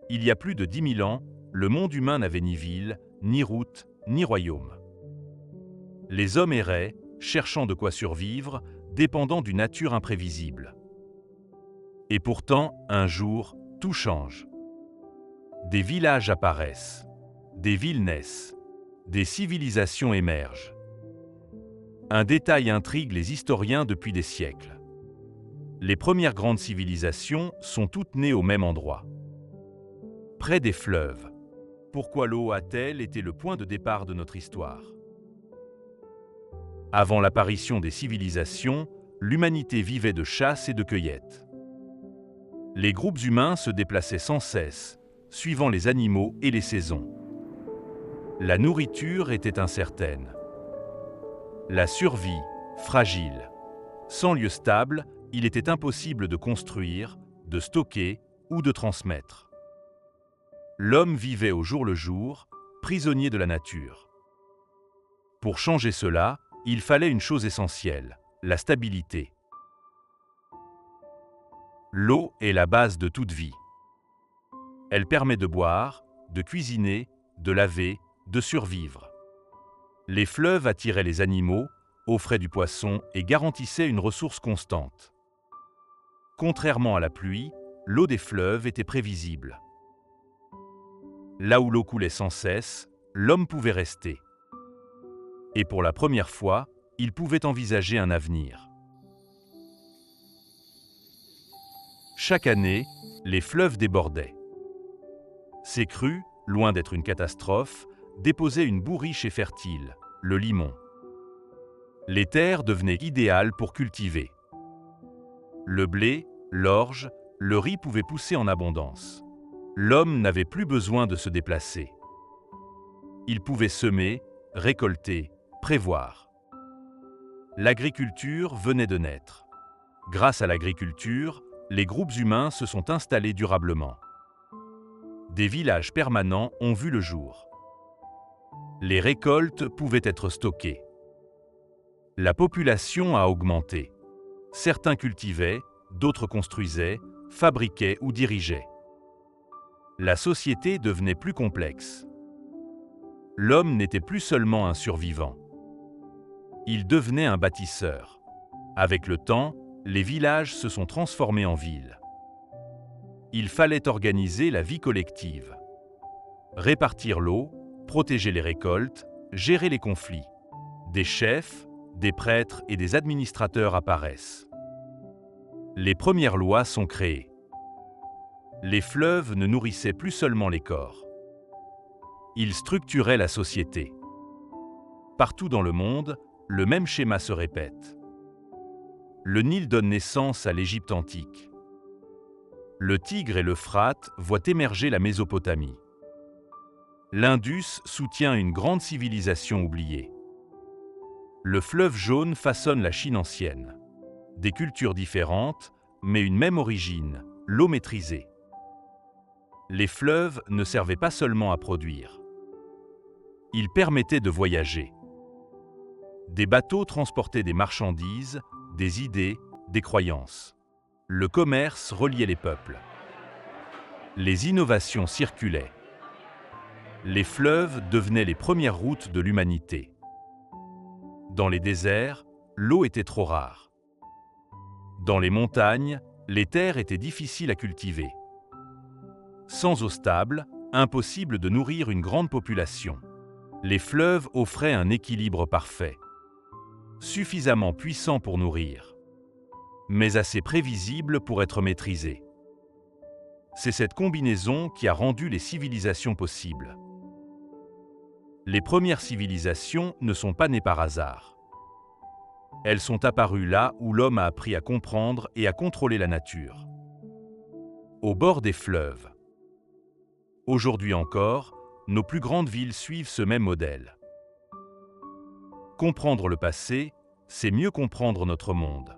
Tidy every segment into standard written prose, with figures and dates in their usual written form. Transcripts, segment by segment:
Il y a plus de 10 000 ans, le monde humain n'avait ni ville, ni route, ni royaume. Les hommes erraient, cherchant de quoi survivre, dépendant d'une nature imprévisible. Et pourtant, un jour, tout change. Des villages apparaissent, des villes naissent, des civilisations émergent. Un détail intrigue les historiens depuis des siècles. Les premières grandes civilisations sont toutes nées au même endroit. Près des fleuves. Pourquoi l'eau a-t-elle été le point de départ de notre histoire? Avant l'apparition des civilisations, l'humanité vivait de chasse et de cueillette. Les groupes humains se déplaçaient sans cesse, suivant les animaux et les saisons. La nourriture était incertaine. La survie, fragile. Sans lieu stable, il était impossible de construire, de stocker ou de transmettre. L'homme vivait au jour le jour, prisonnier de la nature. Pour changer cela, il fallait une chose essentielle, la stabilité. L'eau est la base de toute vie. Elle permet de boire, de cuisiner, de laver, de survivre. Les fleuves attiraient les animaux, offraient du poisson et garantissaient une ressource constante. Contrairement à la pluie, l'eau des fleuves était prévisible. Là où l'eau coulait sans cesse, l'homme pouvait rester. Et pour la première fois, il pouvait envisager un avenir. Chaque année, les fleuves débordaient. Ces crues, loin d'être une catastrophe, déposaient une boue riche et fertile, le limon. Les terres devenaient idéales pour cultiver. Le blé, l'orge, le riz pouvaient pousser en abondance. L'homme n'avait plus besoin de se déplacer. Il pouvait semer, récolter, prévoir. L'agriculture venait de naître. Grâce à l'agriculture, les groupes humains se sont installés durablement. Des villages permanents ont vu le jour. Les récoltes pouvaient être stockées. La population a augmenté. Certains cultivaient, d'autres construisaient, fabriquaient ou dirigeaient. La société devenait plus complexe. L'homme n'était plus seulement un survivant. Il devenait un bâtisseur. Avec le temps, les villages se sont transformés en villes. Il fallait organiser la vie collective. Répartir l'eau, protéger les récoltes, gérer les conflits. Des chefs, des prêtres et des administrateurs apparaissent. Les premières lois sont créées. Les fleuves ne nourrissaient plus seulement les corps. Ils structuraient la société. Partout dans le monde, le même schéma se répète. Le Nil donne naissance à l'Égypte antique. Le Tigre et l'Euphrate voient émerger la Mésopotamie. L'Indus soutient une grande civilisation oubliée. Le fleuve jaune façonne la Chine ancienne. Des cultures différentes, mais une même origine, l'eau maîtrisée. Les fleuves ne servaient pas seulement à produire. Ils permettaient de voyager. Des bateaux transportaient des marchandises, des idées, des croyances. Le commerce reliait les peuples. Les innovations circulaient. Les fleuves devenaient les premières routes de l'humanité. Dans les déserts, l'eau était trop rare. Dans les montagnes, les terres étaient difficiles à cultiver. Sans eau stable, impossible de nourrir une grande population. Les fleuves offraient un équilibre parfait. Suffisamment puissant pour nourrir, mais assez prévisible pour être maîtrisé. C'est cette combinaison qui a rendu les civilisations possibles. Les premières civilisations ne sont pas nées par hasard. Elles sont apparues là où l'homme a appris à comprendre et à contrôler la nature. Au bord des fleuves. Aujourd'hui encore, nos plus grandes villes suivent ce même modèle. Comprendre le passé, c'est mieux comprendre notre monde.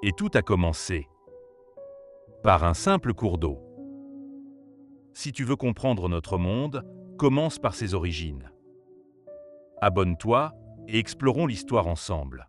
Et tout a commencé par un simple cours d'eau. Si tu veux comprendre notre monde, commence par ses origines. Abonne-toi et explorons l'histoire ensemble.